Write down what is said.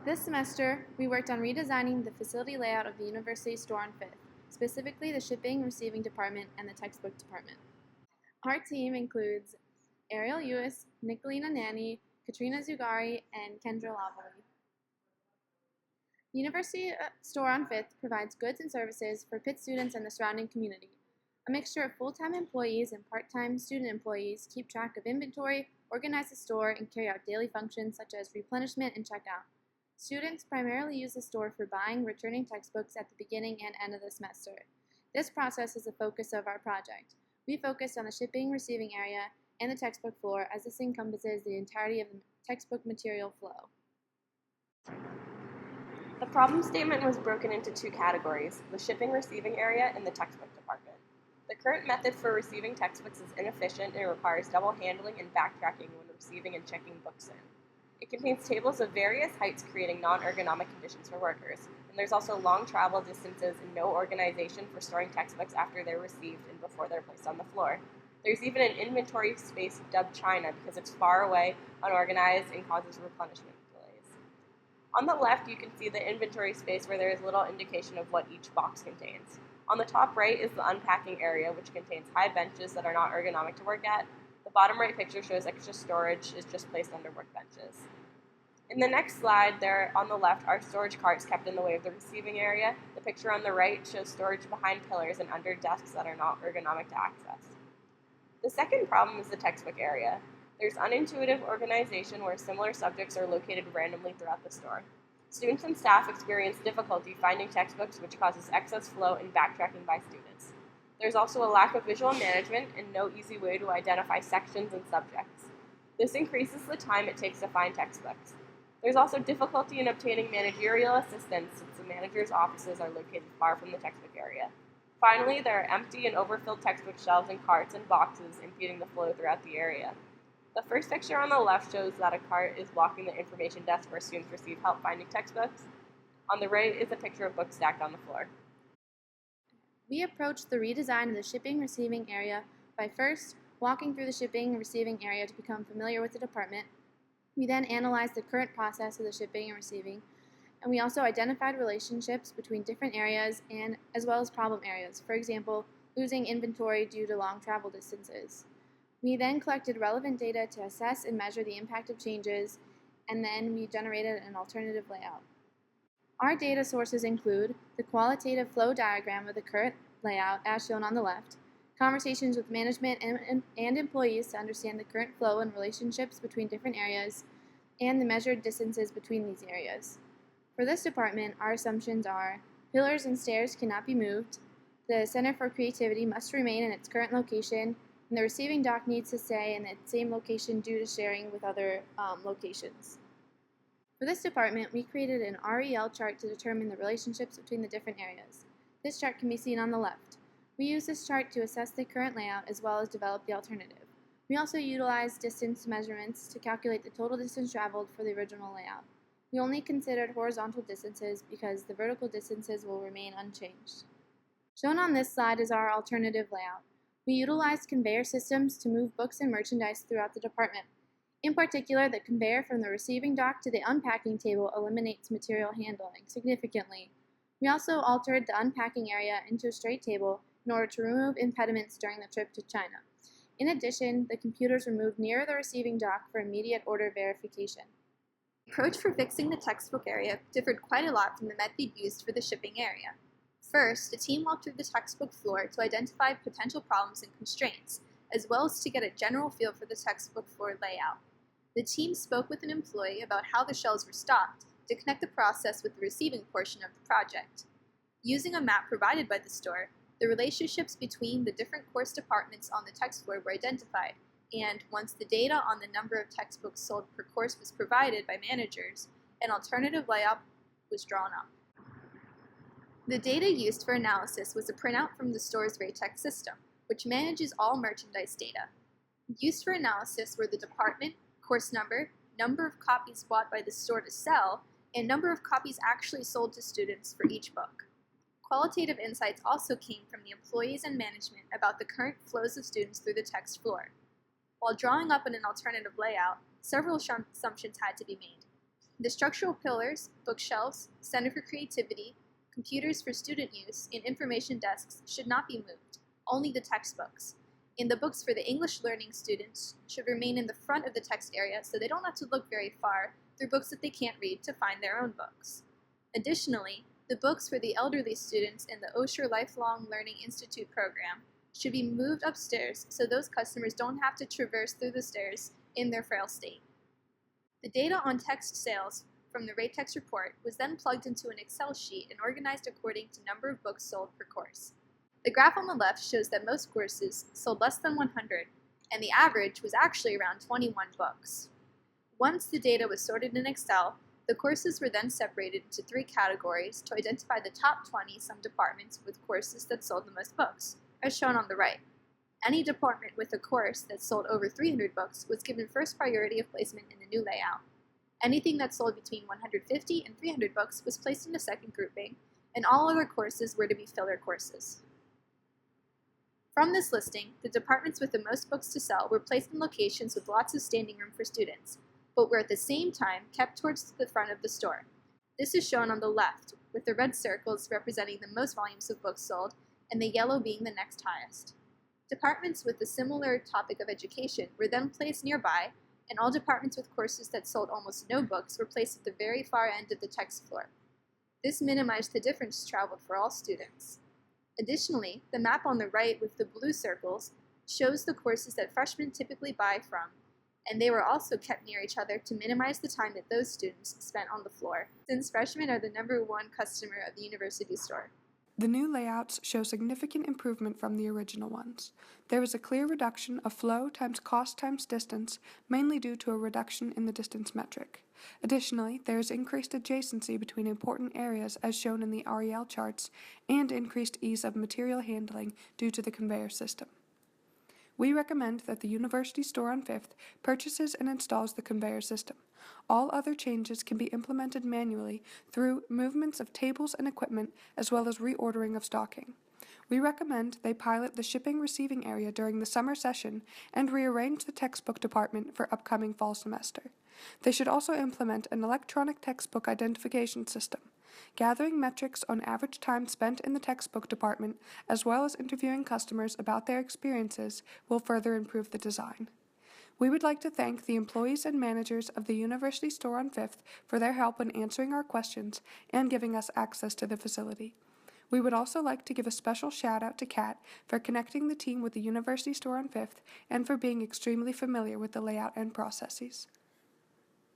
This semester, we worked on redesigning the facility layout of the university store on Fifth, specifically the shipping and receiving department and the textbook department. Our team includes Ariel Ewis, Nicolina Nani, Katrina Zugari, and Kendra Lavalley. The university store on Fifth provides goods and services for Pitt students and the surrounding community. A mixture of full-time employees and part-time student employees keep track of inventory, organize the store, and carry out daily functions such as replenishment and checkout. Students primarily use the store for buying, returning textbooks at the beginning and end of the semester. This process is the focus of our project. We focused on the shipping, receiving area, and the textbook floor as this encompasses the entirety of the textbook material flow. The problem statement was broken into two categories, the shipping receiving area and the textbook department. The current method for receiving textbooks is inefficient and requires double handling and backtracking when receiving and checking books in. It contains tables of various heights creating non-ergonomic conditions for workers, and there's also long travel distances and no organization for storing textbooks after they're received and before they're placed on the floor. There's even an inventory space dubbed China because it's far away, unorganized, and causes replenishment delays. On the left, you can see the inventory space where there is little indication of what each box contains. On the top right is the unpacking area, which contains high benches that are not ergonomic to work at. The bottom right picture shows extra storage is just placed under workbenches. In the next slide, there on the left are storage carts kept in the way of the receiving area. The picture on the right shows storage behind pillars and under desks that are not ergonomic to access. The second problem is the textbook area. There's unintuitive organization where similar subjects are located randomly throughout the store. Students and staff experience difficulty finding textbooks, which causes excess flow and backtracking by students. There's also a lack of visual management and no easy way to identify sections and subjects. This increases the time it takes to find textbooks. There's also difficulty in obtaining managerial assistance since the manager's offices are located far from the textbook area. Finally, there are empty and overfilled textbook shelves and carts and boxes impeding the flow throughout the area. The first picture on the left shows that a cart is blocking the information desk where students receive help finding textbooks. On the right is a picture of books stacked on the floor. We approached the redesign of the shipping receiving area by first walking through the shipping and receiving area to become familiar with the department. We then analyzed the current process of the shipping and receiving, and we also identified relationships between different areas and as well as problem areas, for example, losing inventory due to long travel distances. We then collected relevant data to assess and measure the impact of changes, and then we generated an alternative layout. Our data sources include the qualitative flow diagram of the current layout as shown on the left, conversations with management and employees to understand the current flow and relationships between different areas, and the measured distances between these areas. For this department, our assumptions are pillars and stairs cannot be moved, the Center for Creativity must remain in its current location, and the receiving dock needs to stay in its same location due to sharing with other locations. For this department, we created an REL chart to determine the relationships between the different areas. This chart can be seen on the left. We use this chart to assess the current layout as well as develop the alternative. We also utilize distance measurements to calculate the total distance traveled for the original layout. We only considered horizontal distances because the vertical distances will remain unchanged. Shown on this slide is our alternative layout. We utilized conveyor systems to move books and merchandise throughout the department. In particular, the conveyor from the receiving dock to the unpacking table eliminates material handling significantly. We also altered the unpacking area into a straight table in order to remove impediments during the trip to China. In addition, the computers were moved near the receiving dock for immediate order verification. The approach for fixing the textbook area differed quite a lot from the method used for the shipping area. First, the team walked through the textbook floor to identify potential problems and constraints, as well as to get a general feel for the textbook floor layout. The team spoke with an employee about how the shelves were stocked to connect the process with the receiving portion of the project. Using a map provided by the store, the relationships between the different course departments on the text floor were identified, and once the data on the number of textbooks sold per course was provided by managers, an alternative layout was drawn up. The data used for analysis was a printout from the store's Raytex system, which manages all merchandise data. Used for analysis were the department, course number, number of copies bought by the store to sell, and number of copies actually sold to students for each book. Qualitative insights also came from the employees and management about the current flows of students through the text floor. While drawing up an alternative layout, several assumptions had to be made. The structural pillars, bookshelves, Center for Creativity, computers for student use, and information desks should not be moved, only the textbooks. And the books for the English learning students should remain in the front of the text area so they don't have to look very far through books that they can't read to find their own books. Additionally, the books for the elderly students in the Osher Lifelong Learning Institute program should be moved upstairs so those customers don't have to traverse through the stairs in their frail state. The data on text sales from the RateText report was then plugged into an Excel sheet and organized according to number of books sold per course. The graph on the left shows that most courses sold less than 100, and the average was actually around 21 books. Once the data was sorted in Excel, the courses were then separated into 3 categories to identify the top 20 some departments with courses that sold the most books, as shown on the right. Any department with a course that sold over 300 books was given first priority of placement in the new layout. Anything that sold between 150 and 300 books was placed in a second grouping, and all other courses were to be filler courses. From this listing, the departments with the most books to sell were placed in locations with lots of standing room for students, but were at the same time kept towards the front of the store. This is shown on the left, with the red circles representing the most volumes of books sold, and the yellow being the next highest. Departments with a similar topic of education were then placed nearby, and all departments with courses that sold almost no books were placed at the very far end of the text floor. This minimized the difference traveled for all students. Additionally, the map on the right with the blue circles shows the courses that freshmen typically buy from, and they were also kept near each other to minimize the time that those students spent on the floor, since freshmen are the #1 customer of the university store. The new layouts show significant improvement from the original ones. There is a clear reduction of flow times cost times distance, mainly due to a reduction in the distance metric. Additionally, there is increased adjacency between important areas as shown in the REL charts, and increased ease of material handling due to the conveyor system. We recommend that the University Store on 5th purchases and installs the conveyor system. All other changes can be implemented manually through movements of tables and equipment as well as reordering of stocking. We recommend they pilot the shipping receiving area during the summer session and rearrange the textbook department for upcoming fall semester. They should also implement an electronic textbook identification system. Gathering metrics on average time spent in the textbook department, as well as interviewing customers about their experiences, will further improve the design. We would like to thank the employees and managers of the University Store on 5th for their help in answering our questions and giving us access to the facility. We would also like to give a special shout out to Kat for connecting the team with the University Store on 5th and for being extremely familiar with the layout and processes.